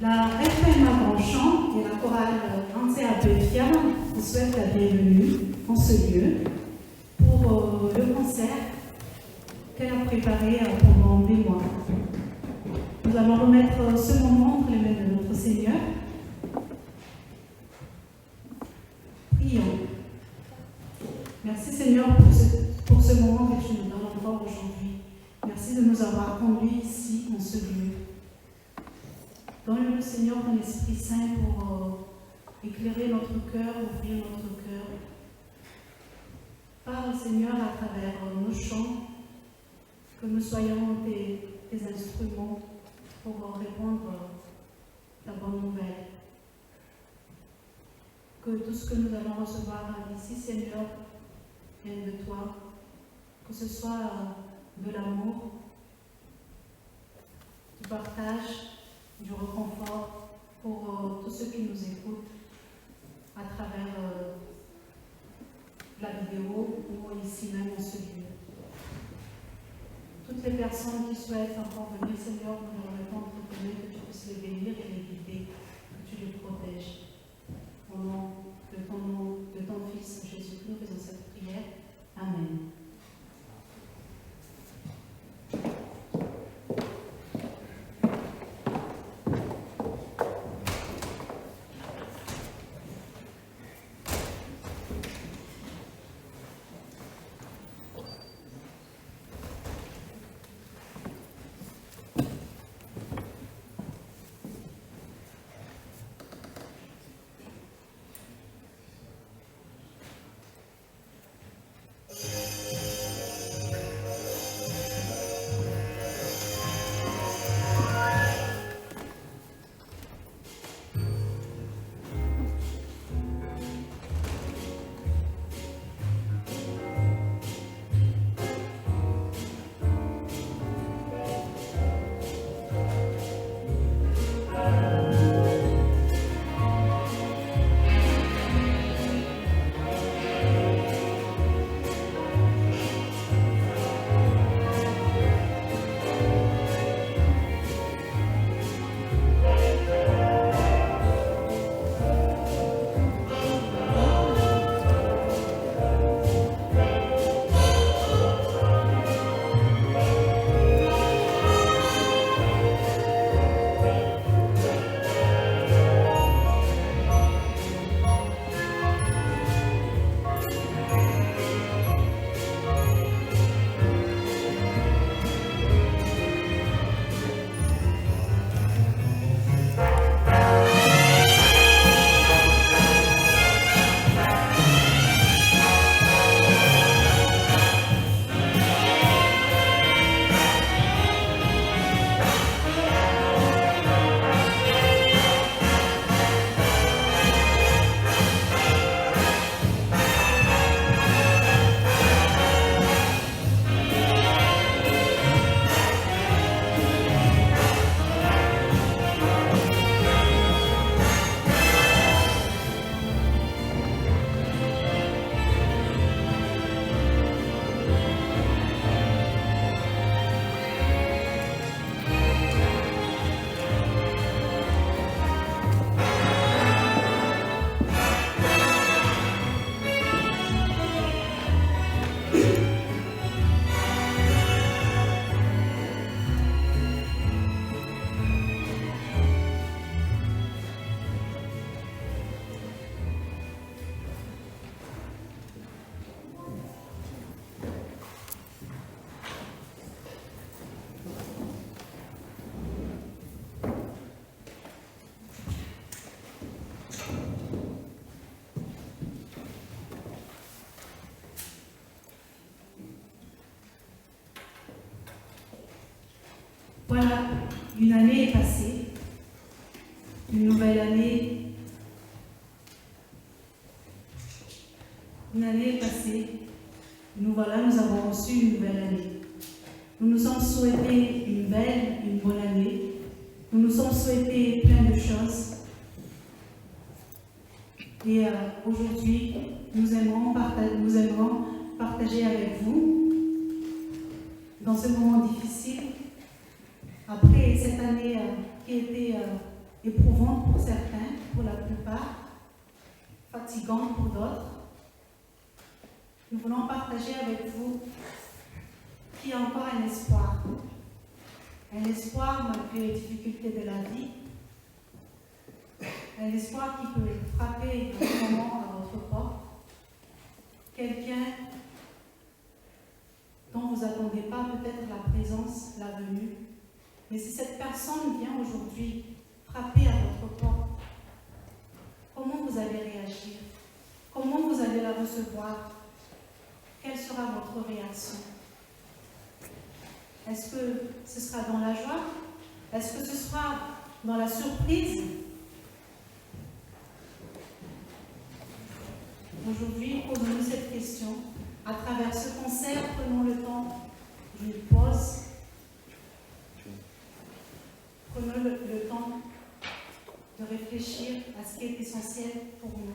La FM à Grandchamp et la chorale Anse à Béfiam vous souhaitent la bienvenue en ce lieu pour le concert qu'elle a préparé pendant des mois. Nous allons remettre ce moment entre les mains de notre Seigneur. Prions. Merci Seigneur pour ce moment que tu nous donnes encore aujourd'hui. Merci de nous avoir conduits ici, en ce lieu. Donne-nous, Seigneur, ton Esprit Saint pour éclairer notre cœur, ouvrir notre cœur. Parle, Seigneur, à travers nos chants, que nous soyons tes instruments pour répondre ta bonne nouvelle. Que tout ce que nous allons recevoir ici, Seigneur, vienne de toi, que ce soit de l'amour, du partage, du réconfort pour tous ceux qui nous écoutent à travers la vidéo ou ici même en ce lieu. Toutes les personnes qui souhaitent encore venir, Seigneur, nous leur remettons entre tes mains, que tu puisses les bénir et les guider, que tu les protèges. Au nom de ton Fils Jésus, nous faisons cette prière. Amen. Voilà, une année est passée, une nouvelle année. Une année est passée, nous avons reçu une nouvelle année. Nous nous sommes souhaités une belle, une bonne année. Nous nous sommes souhaités plein de choses. Et aujourd'hui, nous aimerons partager avec vous, dans ce moment difficile, après cette année qui a été éprouvée, éprouvante pour certains, pour la plupart, fatigante pour d'autres. Nous voulons partager avec vous qu'il y a encore un espoir. Un espoir malgré les difficultés de la vie. Un espoir qui peut frapper à un moment à votre porte. Quelqu'un dont vous n'attendez pas peut-être la présence, la venue. Mais si cette personne vient aujourd'hui frapper à votre porte, comment vous allez réagir? Comment vous allez la recevoir? Quelle sera votre réaction? Est-ce que ce sera dans la joie? Est-ce que ce sera dans la surprise? Aujourd'hui, posons-nous cette question. À travers ce concert, prenons le temps d'une pause. Prenons le temps de réfléchir à ce qui est essentiel pour nous.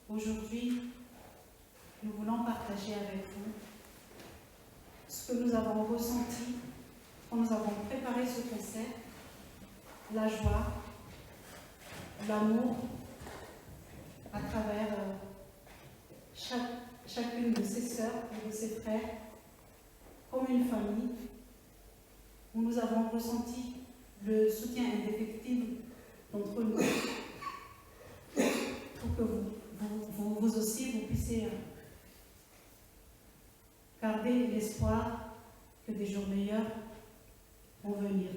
Aujourd'hui, nous voulons partager avec vous ce que nous avons ressenti quand nous avons préparé ce concert, la joie, l'amour, à travers chacune de ses sœurs et de ses frères, comme une famille, où nous avons ressenti le soutien indéfectible d'entre nous, pour que vous aussi, vous puissiez garder l'espoir que des jours meilleurs vont venir.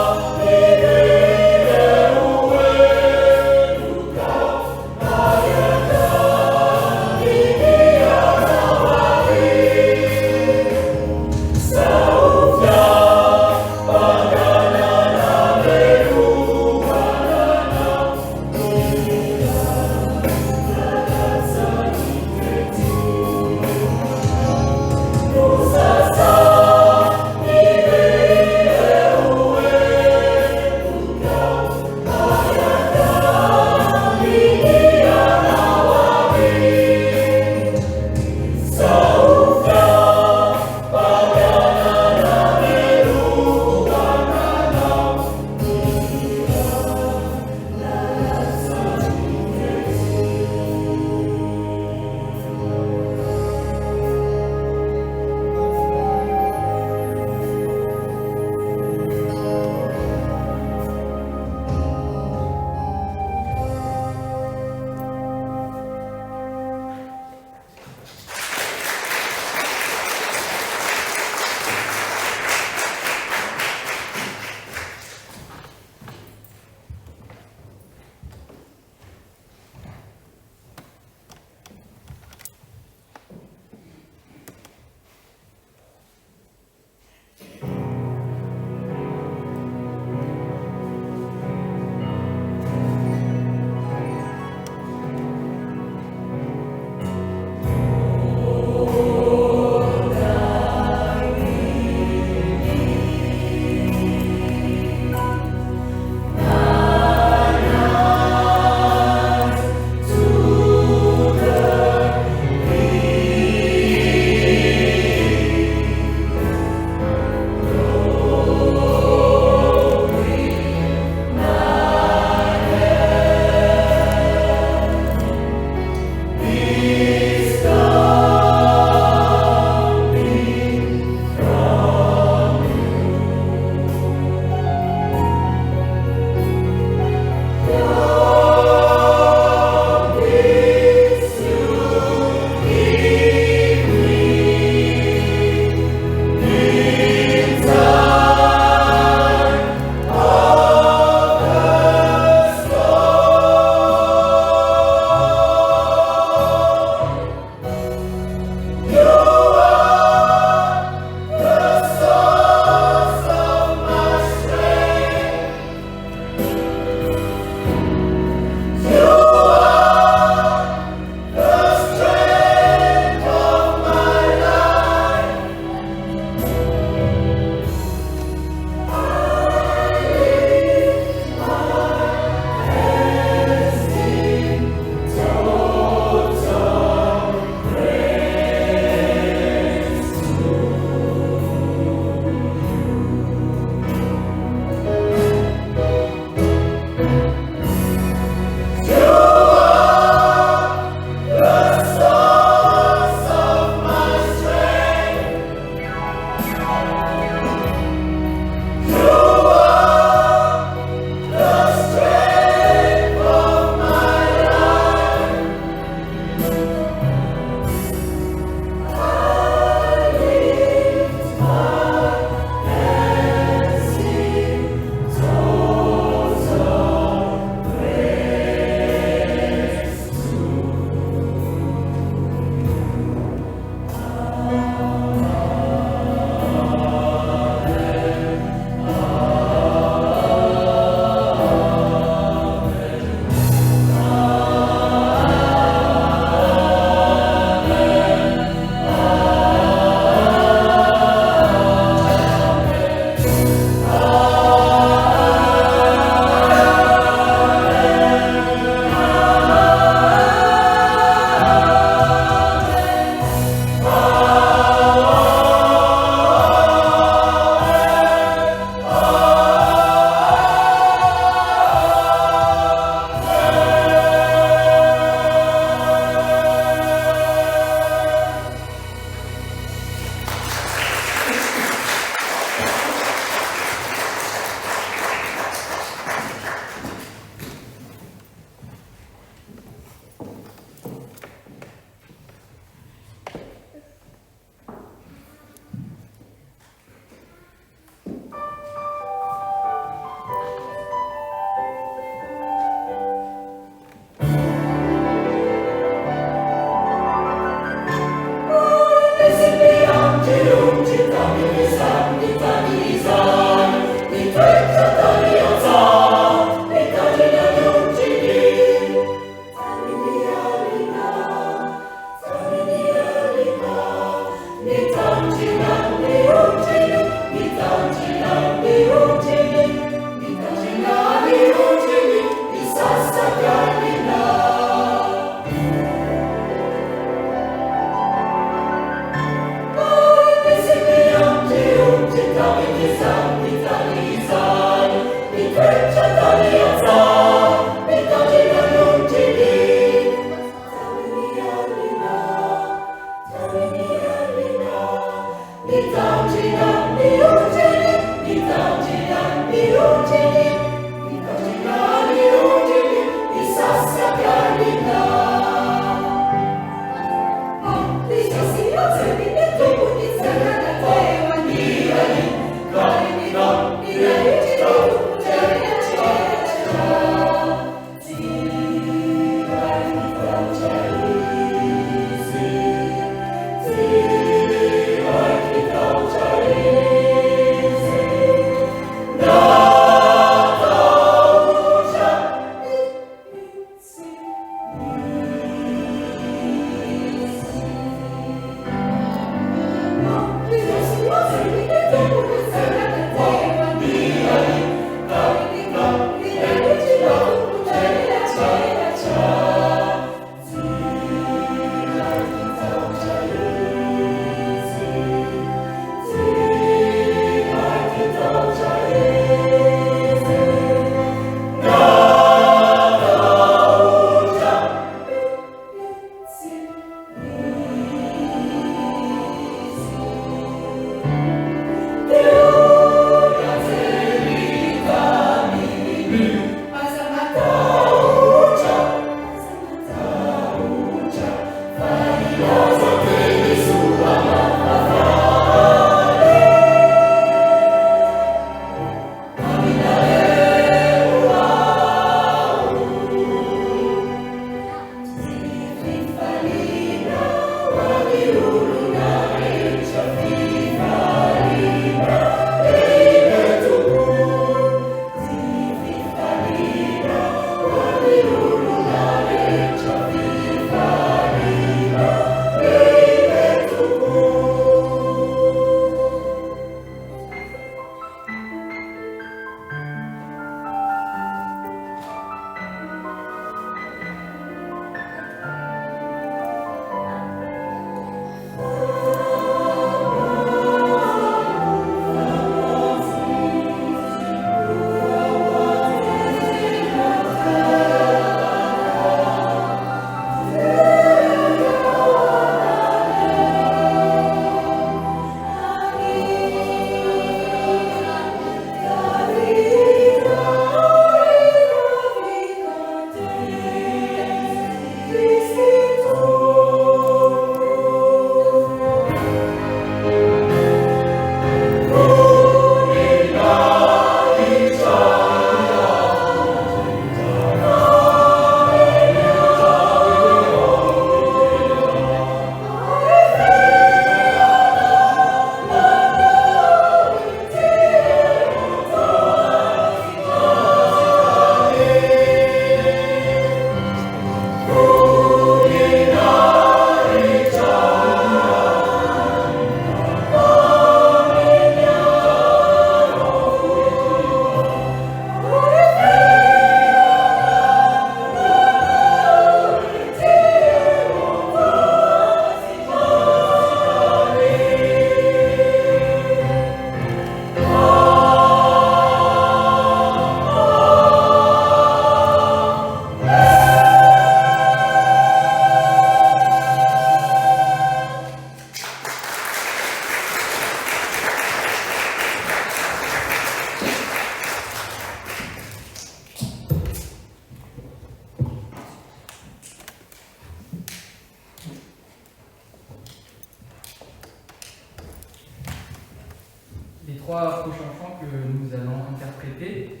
trois prochains chants que nous allons interpréter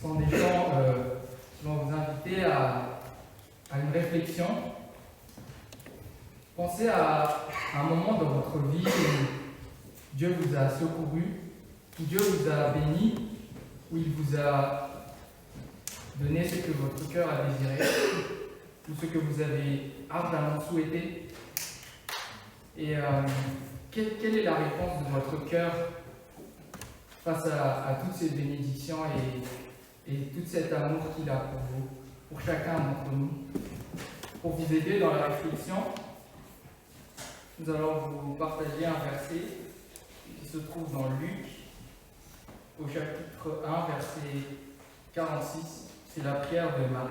sont des chants qui vont vous inviter à une réflexion. Pensez à un moment dans votre vie où Dieu vous a secouru, où Dieu vous a béni, où il vous a donné ce que votre cœur a désiré, ou ce que vous avez ardemment souhaité. Et quelle est la réponse de votre cœur face à toutes ces bénédictions et tout cet amour qu'il a pour vous, pour chacun d'entre nous? Pour vous aider dans la réflexion, nous allons vous partager un verset qui se trouve dans Luc, au chapitre 1, verset 46. C'est la prière de Marie.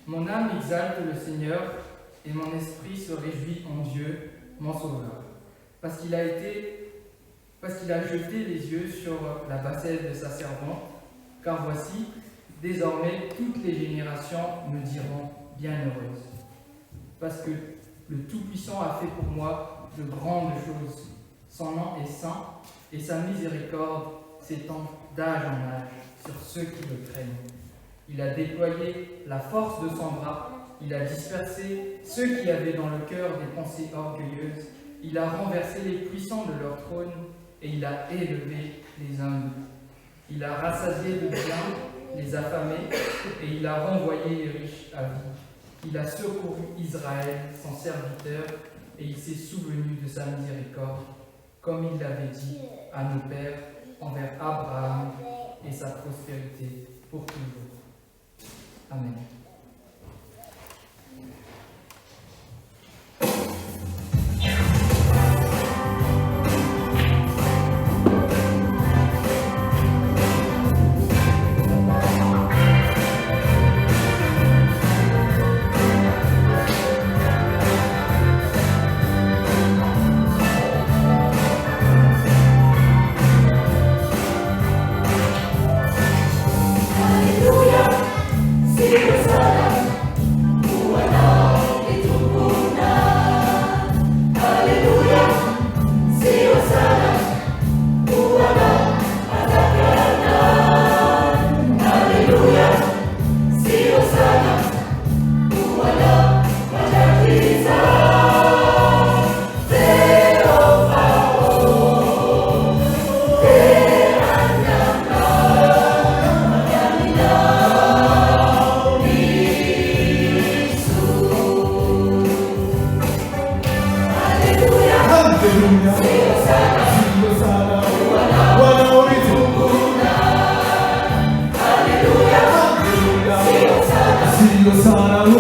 Mon âme exalte le Seigneur, et mon esprit se réjouit en Dieu, mon sauveur. Parce qu'il a jeté les yeux sur la bassesse de sa servante, car voici, désormais, toutes les générations me diront bienheureuse. Parce que le Tout-Puissant a fait pour moi de grandes choses. Son nom est saint, et sa miséricorde s'étend d'âge en âge sur ceux qui le craignent. Il a déployé la force de son bras, il a dispersé ceux qui avaient dans le cœur des pensées orgueilleuses, il a renversé les puissants de leur trône, et il a élevé les humbles. Il a rassasié de bien les affamés, et il a renvoyé les riches à vie. Il a secouru Israël, son serviteur, et il s'est souvenu de sa miséricorde, comme il l'avait dit à nos pères, envers Abraham et sa prospérité pour toujours. Amen. Sana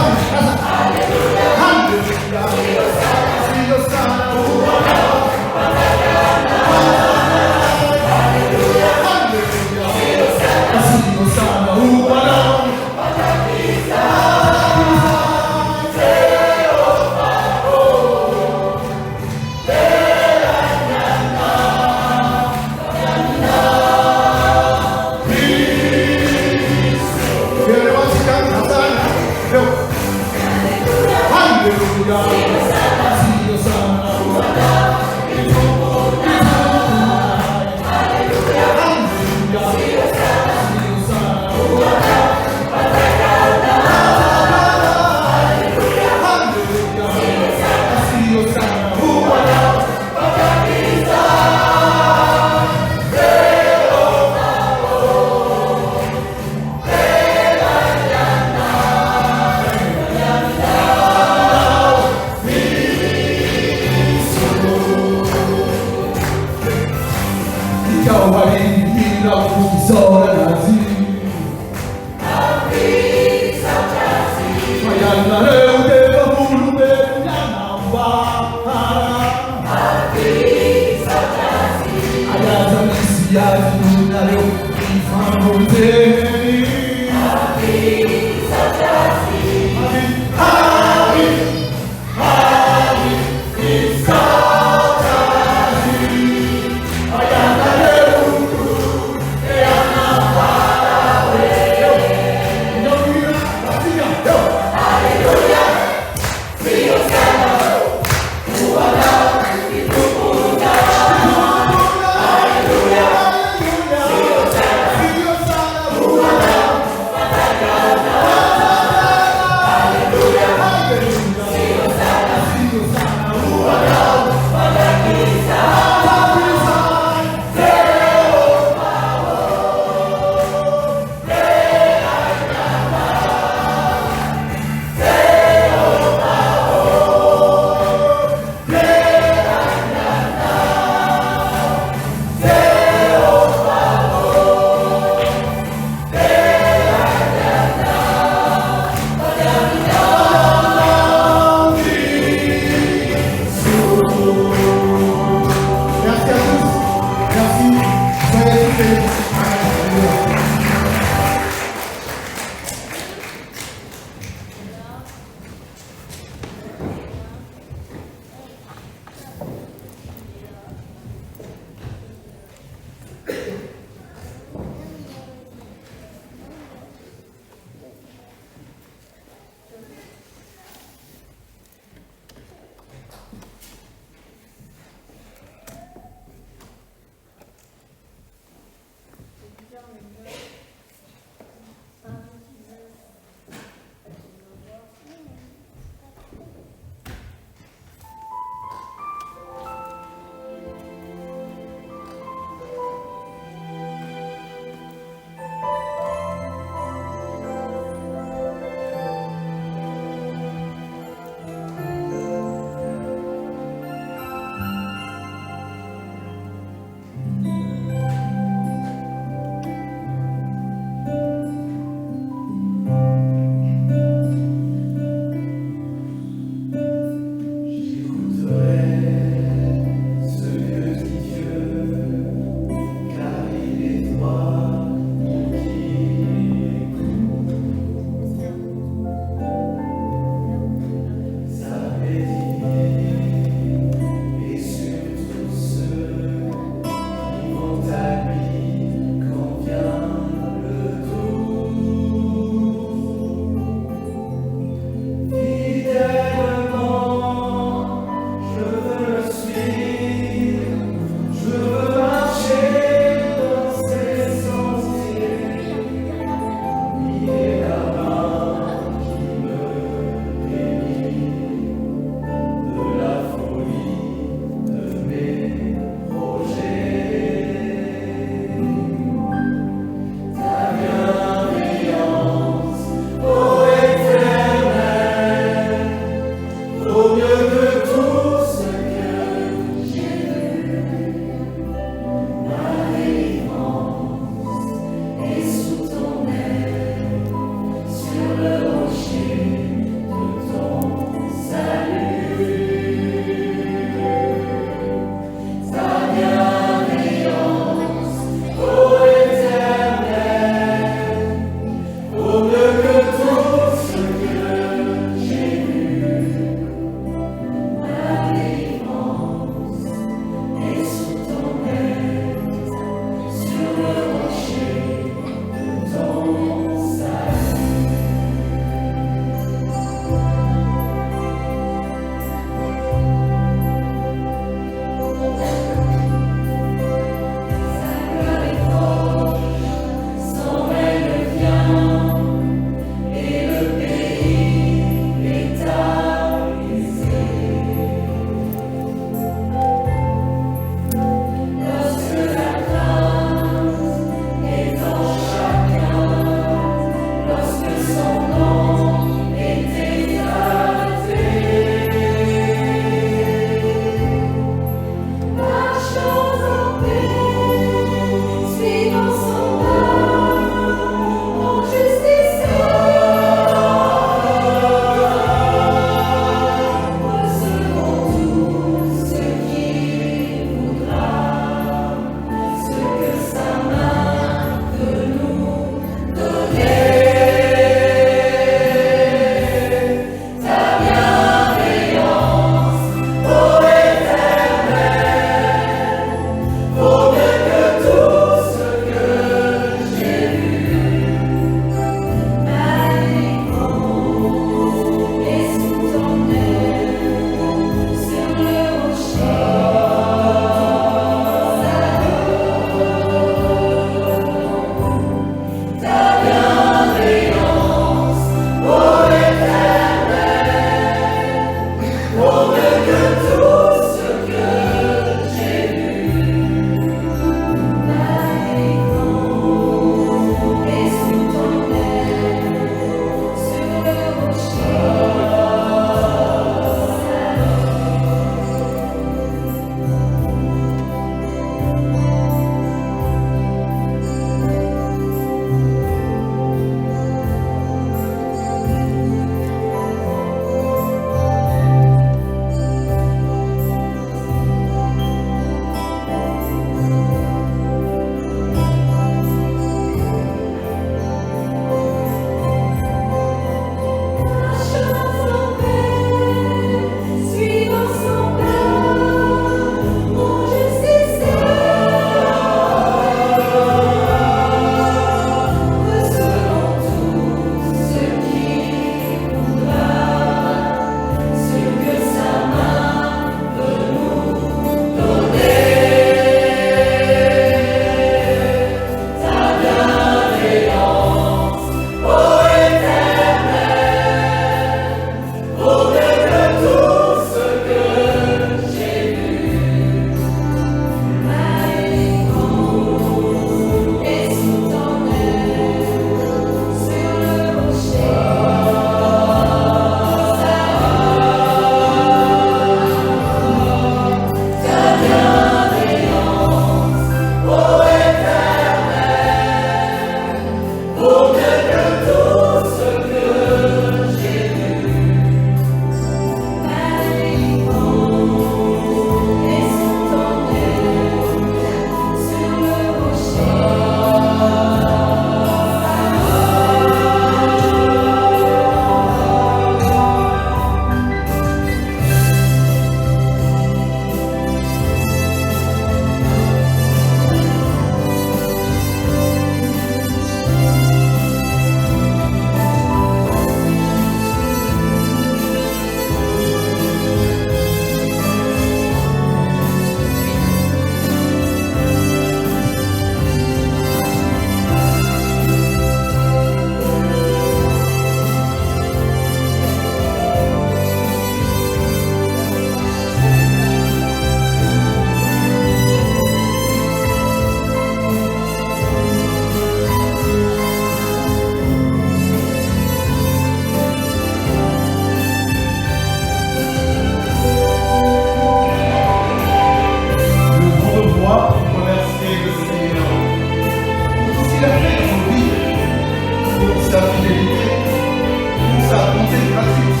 pensée gratuite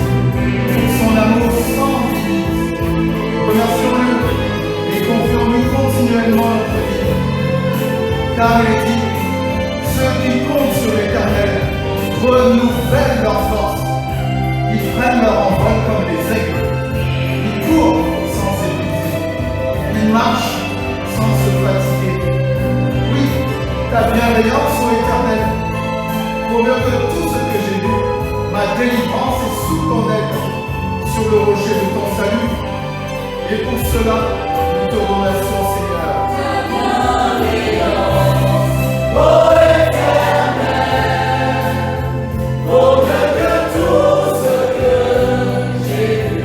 pour son amour sans limite. Remercions-le et confions-nous continuellement notre vie. Car il est dit, ceux qui comptent sur l'Éternel renouvellent leur force. Ils prennent leur envol comme des aigles. Ils courent sans s'épuiser. Ils marchent sans se fatiguer. Oui, ta bienveillance, ô Éternel, pour mieux que tout ce que j'ai vu, ma délivrance est sous ton aile, sur le rocher de ton salut. Et pour cela, nous te remercions, Seigneur. Ta bienveillance, ô Éternel, pour mieux que tout ce que j'ai vu.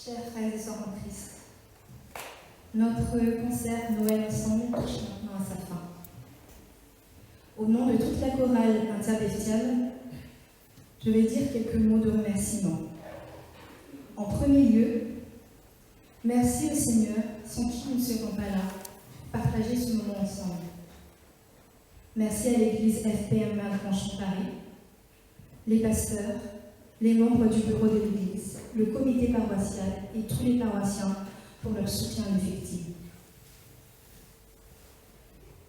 Chers frères et sœurs en Christ, notre concert Noël ensemble touche maintenant à sa fin. Au nom de toute la chorale interbestiale, je vais dire quelques mots de remerciement. En premier lieu, merci au Seigneur, sans qui nous ne serions pas là, pour partager ce moment ensemble. Merci à l'église FPM Malgrange Paris, les pasteurs, les membres du bureau de l'église, le comité paroissial et tous les paroissiens pour leur soutien effectif.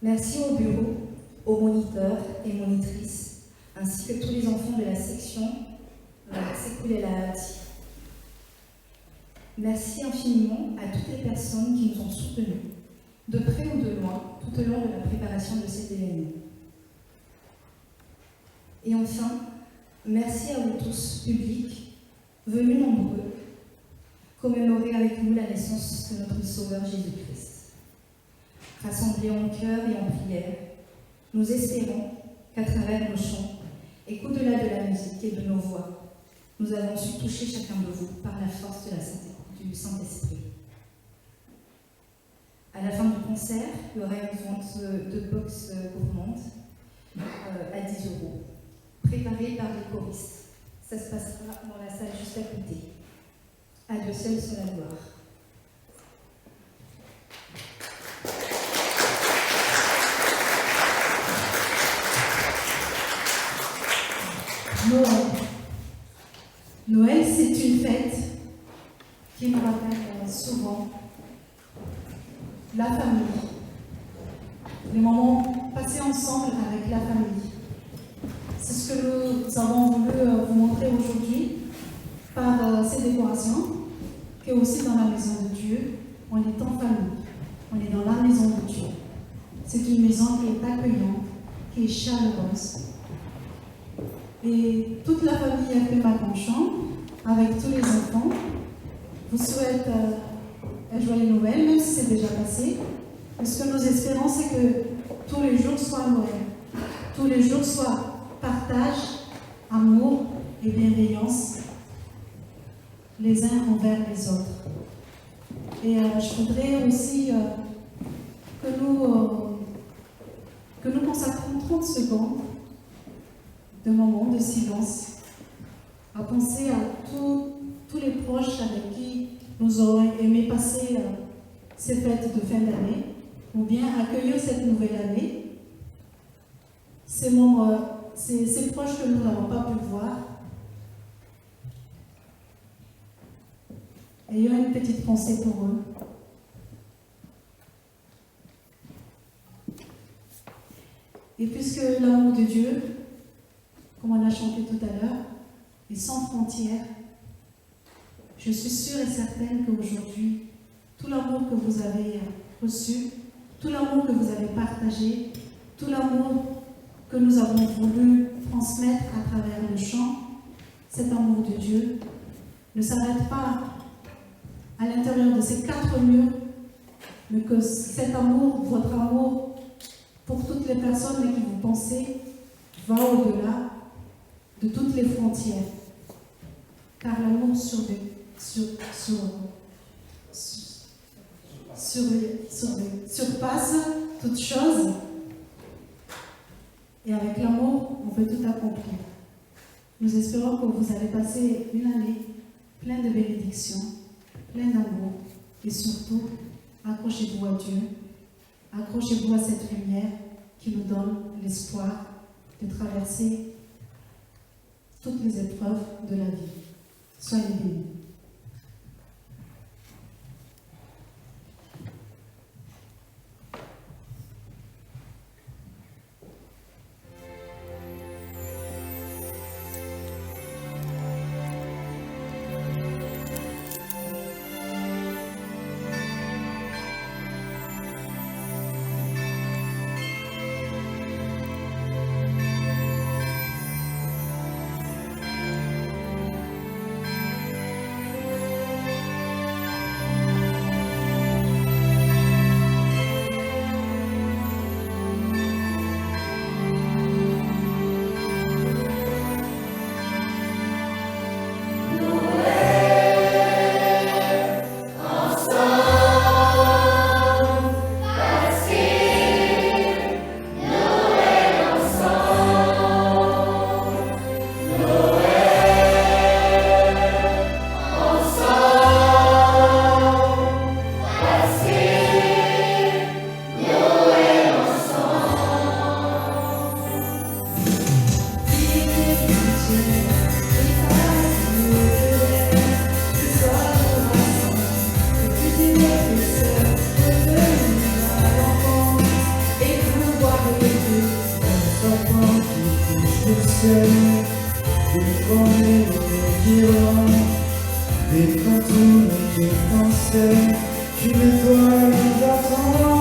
Merci au bureau, aux moniteurs et monitrices, ainsi que tous les enfants de la section Sekoulé la Hati. Merci infiniment à toutes les personnes qui nous ont soutenus, de près ou de loin, tout au long de la préparation de cet événement. Et enfin, merci à vous tous, publics, venus nombreux, commémorer avec nous la naissance de notre Sauveur Jésus-Christ. Rassemblés en cœur et en prière, nous espérons qu'à travers nos chants et qu'au-delà de la musique et de nos voix, nous avons su toucher chacun de vous par la force de du Saint-Esprit. À la fin du concert, il y aura une vente de box gourmandes à 10 €, préparée par les choristes. Ça se passera dans la salle juste à côté. À Dieu seul soit la gloire. Noël, c'est une fête qui nous rappelle souvent la famille, les moments passés ensemble avec la famille. C'est ce que nous avons voulu vous montrer aujourd'hui par ces décorations, que aussi dans la maison de Dieu, on est en famille, on est dans la maison de Dieu. C'est une maison qui est accueillante, qui est chaleureuse. Et toute la famille a fait Malgrange, avec tous les enfants, vous souhaite un joyeux Noël, même si c'est déjà passé. Et ce que nous espérons, c'est que tous les jours soient Noël. Tous les jours soient partage, amour et bienveillance les uns envers les autres. Et je voudrais aussi que nous consacrons 30 secondes de moments de silence à penser à tous les proches avec qui nous aurions aimé passer ces fêtes de fin d'année, ou bien accueillir cette nouvelle année. Ces membres, ces proches que nous n'avons pas pu voir. Ayons une petite pensée pour eux. Et puisque l'amour de Dieu, comme on a chanté tout à l'heure, est sans frontières, je suis sûre et certaine qu'aujourd'hui, tout l'amour que vous avez reçu, tout l'amour que vous avez partagé, tout l'amour que nous avons voulu transmettre à travers le chant, cet amour de Dieu ne s'arrête pas à l'intérieur de ces 4 murs, mais que cet amour, votre amour pour toutes les personnes à qui vous pensez, va au-delà de toutes les frontières. Car l'amour surpasse toute chose. Et avec l'amour, on peut tout accomplir. Nous espérons que vous allez passer une année pleine de bénédictions, pleine d'amour. Et surtout, accrochez-vous à Dieu. Accrochez-vous à cette lumière qui nous donne l'espoir de traverser toutes les épreuves de la vie. Soyez bénis. ciel, déformer les guirlandes, des fantômes et des cancers, une étoile nous attend.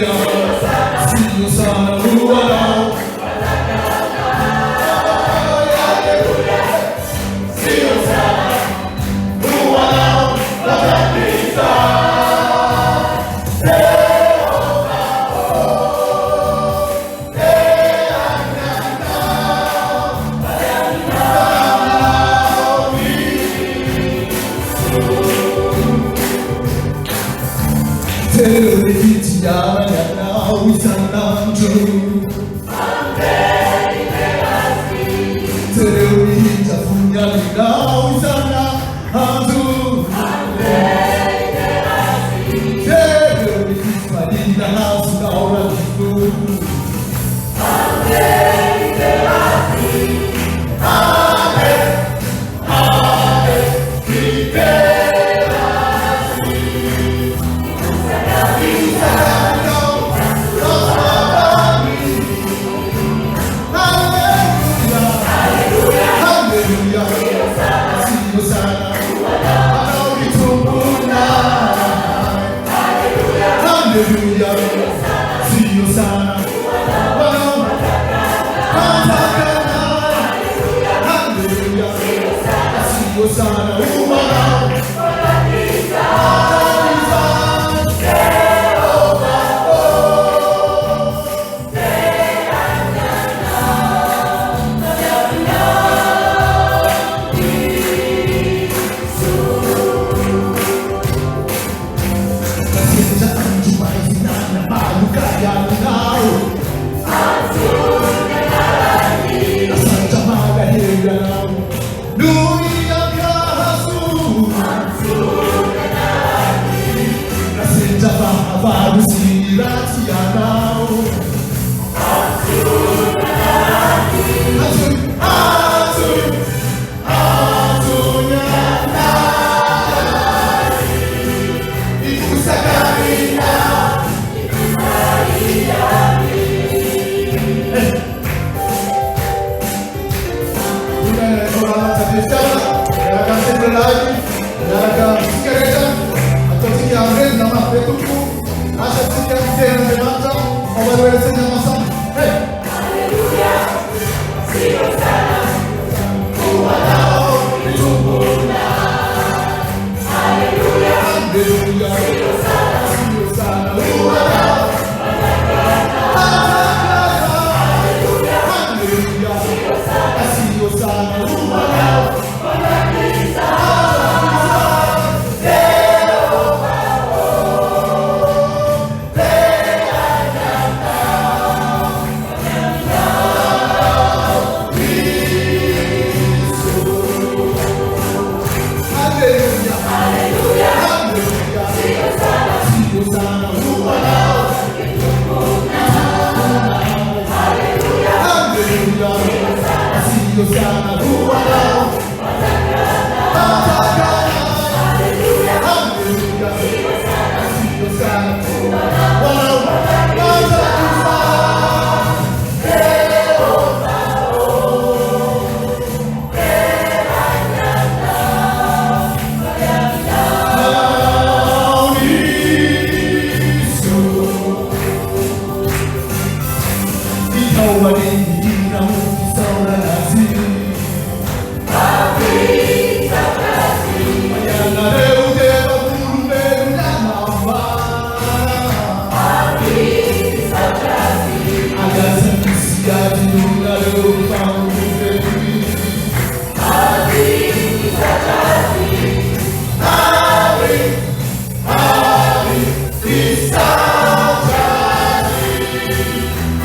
Hallelujah.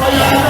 Fire!